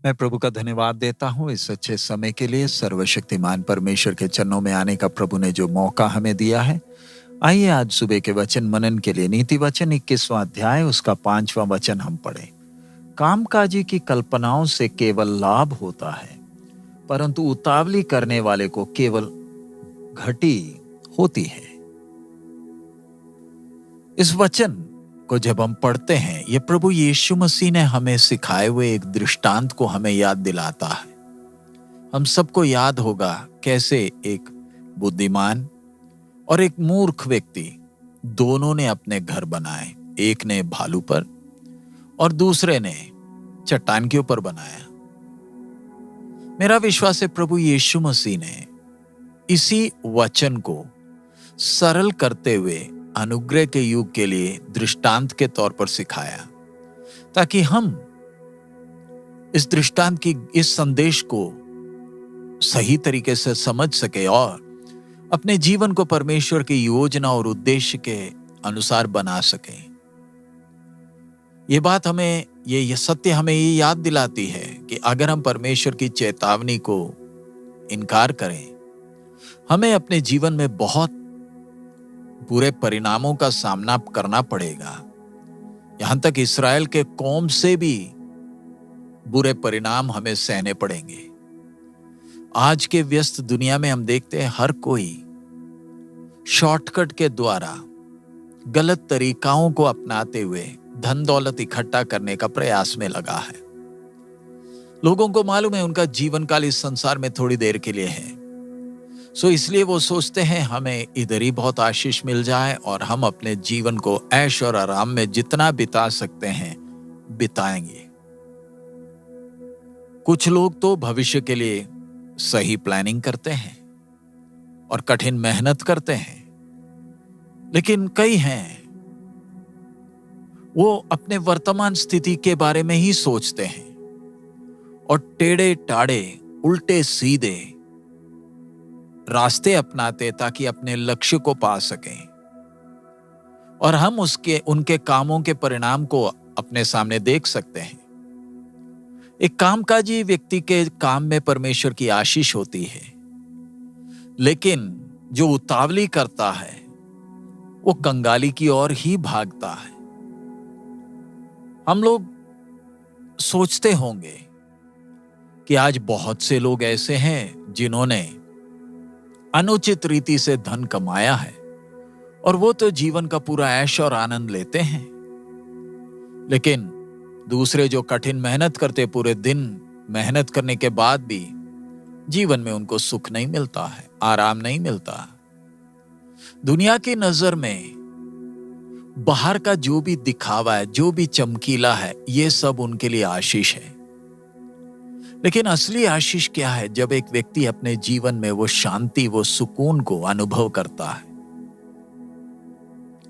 मैं प्रभु का धन्यवाद देता हूँ इस अच्छे समय के लिए। सर्वशक्तिमान परमेश्वर के चरणों में आने का प्रभु ने जो मौका हमें दिया है। आइए आज सुबह के वचन मनन के लिए नीति वचन 21वां अध्याय उसका 5वां वचन हम पढ़ें। कामकाजी की कल्पनाओं से केवल लाभ होता है, परंतु उतावली करने वाले को केवल घटी होती है। इस वचन को जब हम पढ़ते हैं, ये प्रभु यीशु मसीह ने हमें सिखाए हुए एक दृष्टांत को हमें याद दिलाता है। हम सबको याद होगा कैसे एक बुद्धिमान और एक मूर्ख व्यक्ति दोनों ने अपने घर बनाए। एक ने भालू पर और दूसरे ने चट्टान के ऊपर बनाया। मेरा विश्वास है प्रभु यीशु मसीह ने इसी वचन को सरल करते हुए अनुग्रह के युग के लिए दृष्टांत के तौर पर सिखाया, ताकि हम इस दृष्टांत की इस संदेश को सही तरीके से समझ सके और अपने जीवन को परमेश्वर की योजना और उद्देश्य के अनुसार बना सके। ये बात हमें ये सत्य हमें ये याद दिलाती है कि अगर हम परमेश्वर की चेतावनी को इनकार करें, हमें अपने जीवन में बहुत बुरे परिणामों का सामना करना पड़ेगा। यहां तक इस्राएल के कौम से भी बुरे परिणाम हमें सहने पड़ेंगे। आज के व्यस्त दुनिया में हम देखते हैं हर कोई शॉर्टकट के द्वारा गलत तरीकाओं को अपनाते हुए धन दौलत इकट्ठा करने का प्रयास में लगा है। लोगों को मालूम है उनका जीवन काल इस संसार में थोड़ी देर के लिए है, सो इसलिए वो सोचते हैं हमें इधर ही बहुत आशीष मिल जाए और हम अपने जीवन को ऐश और आराम में जितना बिता सकते हैं बिताएंगे। कुछ लोग तो भविष्य के लिए सही प्लानिंग करते हैं और कठिन मेहनत करते हैं, लेकिन कई हैं वो अपने वर्तमान स्थिति के बारे में ही सोचते हैं और टेढ़े टाढ़े उल्टे सीधे रास्ते अपनाते ताकि अपने लक्ष्य को पा सकें, और हम उनके कामों के परिणाम को अपने सामने देख सकते हैं। एक कामकाजी व्यक्ति के काम में परमेश्वर की आशीष होती है, लेकिन जो उतावली करता है वो कंगाली की ओर ही भागता है। हम लोग सोचते होंगे कि आज बहुत से लोग ऐसे हैं जिन्होंने अनुचित रीति से धन कमाया है और वो तो जीवन का पूरा ऐश और आनंद लेते हैं, लेकिन दूसरे जो कठिन मेहनत करते, पूरे दिन मेहनत करने के बाद भी जीवन में उनको सुख नहीं मिलता है, आराम नहीं मिलता। दुनिया की नजर में बाहर का जो भी दिखावा है, जो भी चमकीला है, ये सब उनके लिए आशीष है। लेकिन असली आशीष क्या है? जब एक व्यक्ति अपने जीवन में वो शांति, वो सुकून को अनुभव करता है।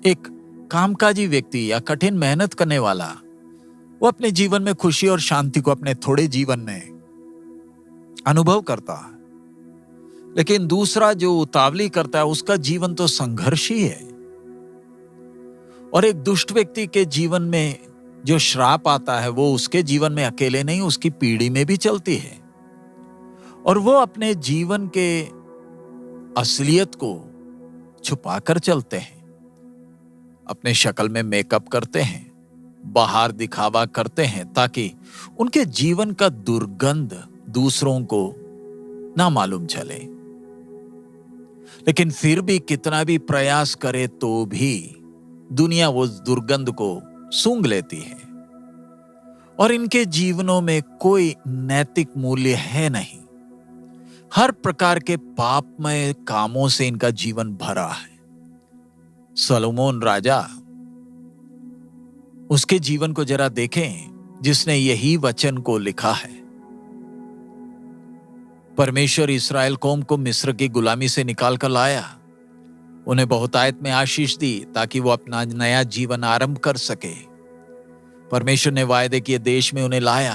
एक कामकाजी व्यक्ति या कठिन मेहनत करने वाला वो अपने जीवन में खुशी और शांति को अपने थोड़े जीवन में अनुभव करता है, लेकिन दूसरा जो उतावली करता है उसका जीवन तो संघर्ष ही है। और एक दुष्ट व्यक्ति के जीवन में जो श्राप आता है वो उसके जीवन में अकेले नहीं, उसकी पीढ़ी में भी चलती है, और वो अपने जीवन के असलियत को छुपाकर चलते हैं। अपने शक्ल में मेकअप करते हैं, बाहर दिखावा करते हैं ताकि उनके जीवन का दुर्गंध दूसरों को ना मालूम चले। लेकिन फिर भी कितना भी प्रयास करे तो भी दुनिया वो दुर्गंध को सूंघ लेती है, और इनके जीवनों में कोई नैतिक मूल्य है नहीं। हर प्रकार के पापमय कामों से इनका जीवन भरा है। सलोमोन राजा, उसके जीवन को जरा देखें, जिसने यही वचन को लिखा है। परमेश्वर इस्राएल कौम को मिस्र की गुलामी से निकाल कर लाया, उन्हें बहुतायत में आशीष दी ताकि वो अपना नया जीवन आरंभ कर सके। परमेश्वर ने वायदे किए देश में उन्हें लाया,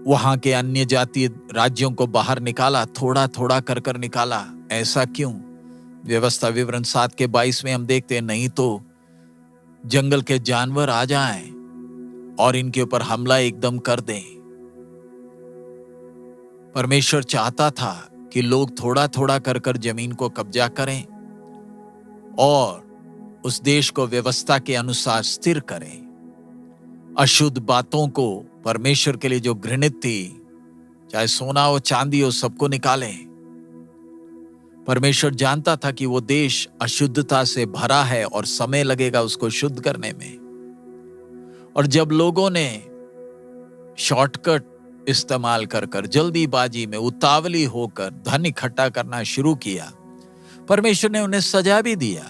वहां के अन्य जातीय राज्यों को बाहर निकाला, थोड़ा थोड़ा कर कर निकाला। ऐसा क्यों? व्यवस्था विवरण 7 के 22 में हम देखते हैं, नहीं तो जंगल के जानवर आ जाएं और इनके ऊपर हमला एकदम कर दें। परमेश्वर चाहता था कि लोग थोड़ा थोड़ा कर कर जमीन को कब्जा करें और उस देश को व्यवस्था के अनुसार स्थिर करें। अशुद्ध बातों को, परमेश्वर के लिए जो घृणित थी, चाहे सोना हो चांदी हो, सबको निकालें। परमेश्वर जानता था कि वो देश अशुद्धता से भरा है और समय लगेगा उसको शुद्ध करने में। और जब लोगों ने शॉर्टकट इस्तेमाल कर कर जल्दीबाजी में उतावली होकर धन इकट्ठा करना शुरू किया, परमेश्वर ने उन्हें सजा भी दिया।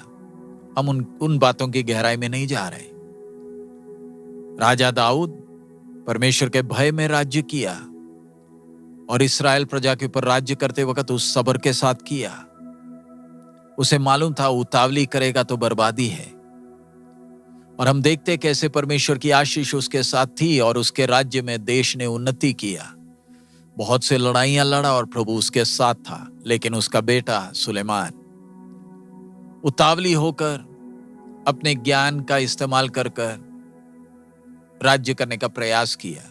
हम उन बातों की गहराई में नहीं जा रहे। राजा दाऊद परमेश्वर के भय में राज्य किया और इस्राएल प्रजा के ऊपर राज्य करते वक्त उस सब्र के साथ किया। उसे मालूम था उतावली करेगा तो बर्बादी है। और हम देखते कैसे परमेश्वर की आशीष उसके साथ थी और उसके राज्य में देश ने उन्नति किया। बहुत से लड़ाइयां लड़ा और प्रभु उसके साथ था। लेकिन उसका बेटा सुलेमान उतावली होकर अपने ज्ञान का इस्तेमाल कर कर राज्य करने का प्रयास किया।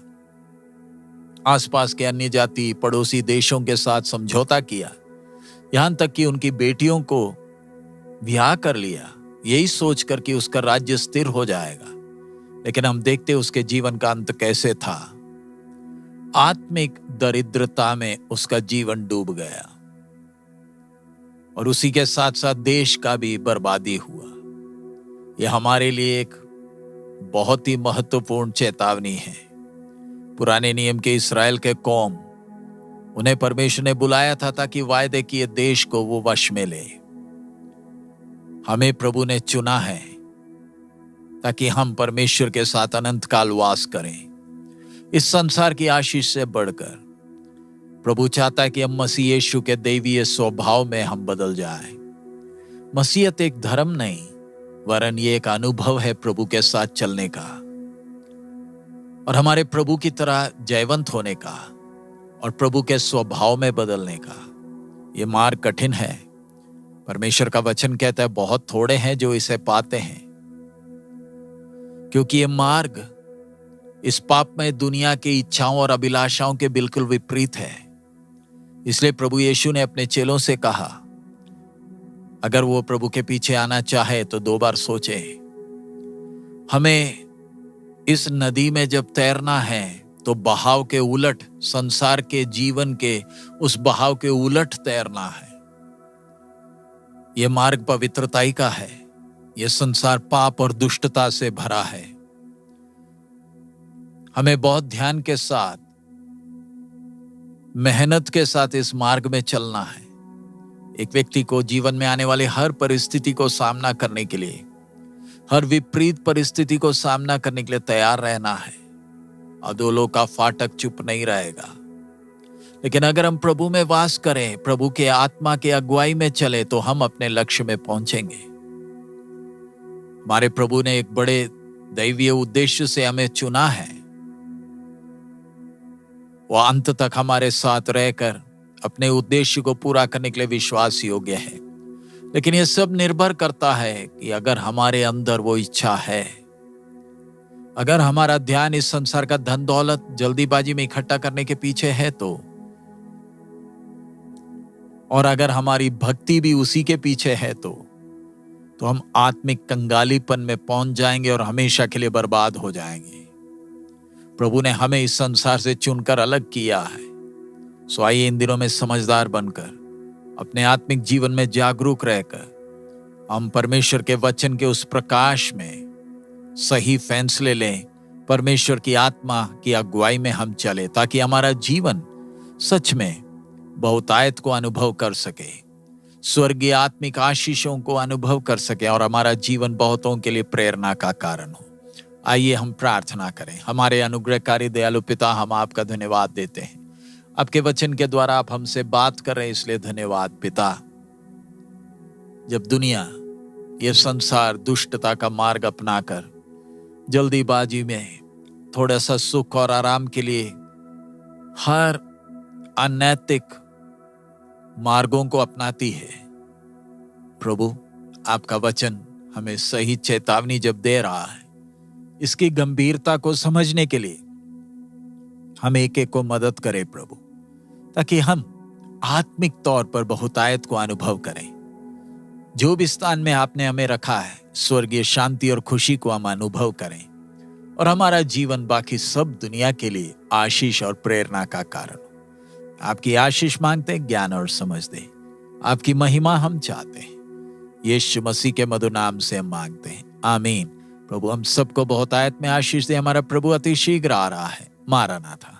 आसपास के अन्य जाति पड़ोसी देशों के साथ समझौता किया, यहां तक कि उनकी बेटियों को ब्याह कर लिया, यही सोचकर कि उसका राज्य स्थिर हो जाएगा। लेकिन हम देखते उसके जीवन का अंत कैसे था। आत्मिक दरिद्रता में उसका जीवन डूब गया और उसी के साथ साथ देश का भी बर्बादी हुआ। यह हमारे लिए एक बहुत ही महत्वपूर्ण चेतावनी है। पुराने नियम के इस्राएल के कौम, उन्हें परमेश्वर ने बुलाया था ताकि वायदे किए देश को वो वश में ले। हमें प्रभु ने चुना है ताकि हम परमेश्वर के साथ अनंत काल वास करें। इस संसार की आशीष से बढ़कर प्रभु चाहता है कि हम मसीह यीशु के दैवीय स्वभाव में हम बदल जाएं। मसीहत एक धर्म नहीं, वरन ये एक अनुभव है प्रभु के साथ चलने का और हमारे प्रभु की तरह जयवंत होने का और प्रभु के स्वभाव में बदलने का। ये मार्ग कठिन है। परमेश्वर का वचन कहता है बहुत थोड़े हैं जो इसे पाते हैं, क्योंकि ये मार्ग इस पापमय दुनिया की इच्छाओं और अभिलाषाओं के बिल्कुल विपरीत है। इसलिए प्रभु यीशु ने अपने चेलों से कहा, अगर वो प्रभु के पीछे आना चाहे तो 2 बार सोचे। हमें इस नदी में जब तैरना है तो बहाव के उलट, संसार के जीवन के उस बहाव के उलट तैरना है। यह मार्ग पवित्रताई का है। यह संसार पाप और दुष्टता से भरा है। हमें बहुत ध्यान के साथ, मेहनत के साथ इस मार्ग में चलना है। एक व्यक्ति को जीवन में आने वाले हर परिस्थिति को सामना करने के लिए, हर विपरीत परिस्थिति को सामना करने के लिए तैयार रहना है। अधोलों का फाटक चुप नहीं रहेगा। लेकिन अगर हम प्रभु में वास करें, प्रभु के आत्मा के अगुवाई में चले, तो हम अपने लक्ष्य में पहुंचेंगे। हमारे प्रभु ने एक बड़े दैवीय उद्देश्य से हमें चुना है। वो अंत तक हमारे साथ रहकर अपने उद्देश्य को पूरा करने के लिए विश्वास योग्य है। लेकिन यह सब निर्भर करता है कि अगर हमारे अंदर वो इच्छा है, अगर हमारा ध्यान इस संसार का धन दौलत जल्दीबाजी में इकट्ठा करने के पीछे है तो, और अगर हमारी भक्ति भी उसी के पीछे है तो हम आत्मिक कंगालीपन में पहुंच जाएंगे और हमेशा के लिए बर्बाद हो जाएंगे। प्रभु ने हमें इस संसार से चुनकर अलग किया है। सो आइए इन दिनों में समझदार बनकर, अपने आत्मिक जीवन में जागरूक रहकर हम परमेश्वर के वचन के उस प्रकाश में सही फैसले लें। परमेश्वर की आत्मा की अगुवाई में हम चले, ताकि हमारा जीवन सच में बहुतायत को अनुभव कर सके, स्वर्गीय आत्मिक आशीषों को अनुभव कर सके और हमारा जीवन बहुतों के लिए प्रेरणा का कारण हो। आइए हम प्रार्थना करें। हमारे अनुग्रहकारी दयालु पिता, हम आपका धन्यवाद देते हैं। आपके वचन के द्वारा आप हमसे बात कर रहे हैं, इसलिए धन्यवाद पिता। जब दुनिया, यह संसार दुष्टता का मार्ग अपनाकर जल्दीबाजी में थोड़ा सा सुख और आराम के लिए हर अनैतिक मार्गों को अपनाती है, प्रभु आपका वचन हमें सही चेतावनी जब दे रहा है इसकी गंभीरता को समझने के लिए हम एक एक को मदद करें प्रभु, ताकि हम आत्मिक तौर पर बहुतायत को अनुभव करें। जो भी स्थान में आपने हमें रखा है, स्वर्गीय शांति और खुशी को हम अनुभव करें और हमारा जीवन बाकी सब दुनिया के लिए आशीष और प्रेरणा का कारण हो। आपकी आशीष मांगते हैं, ज्ञान और समझ दे। आपकी महिमा हम चाहते हैं। यीशु मसीह के मधुर नाम से हम मांगते हैं, आमीन। प्रभु हम सबको बहुतायत में आशीष दे। हमारा प्रभु अति शीघ्र आ रहा है। मारानाथा।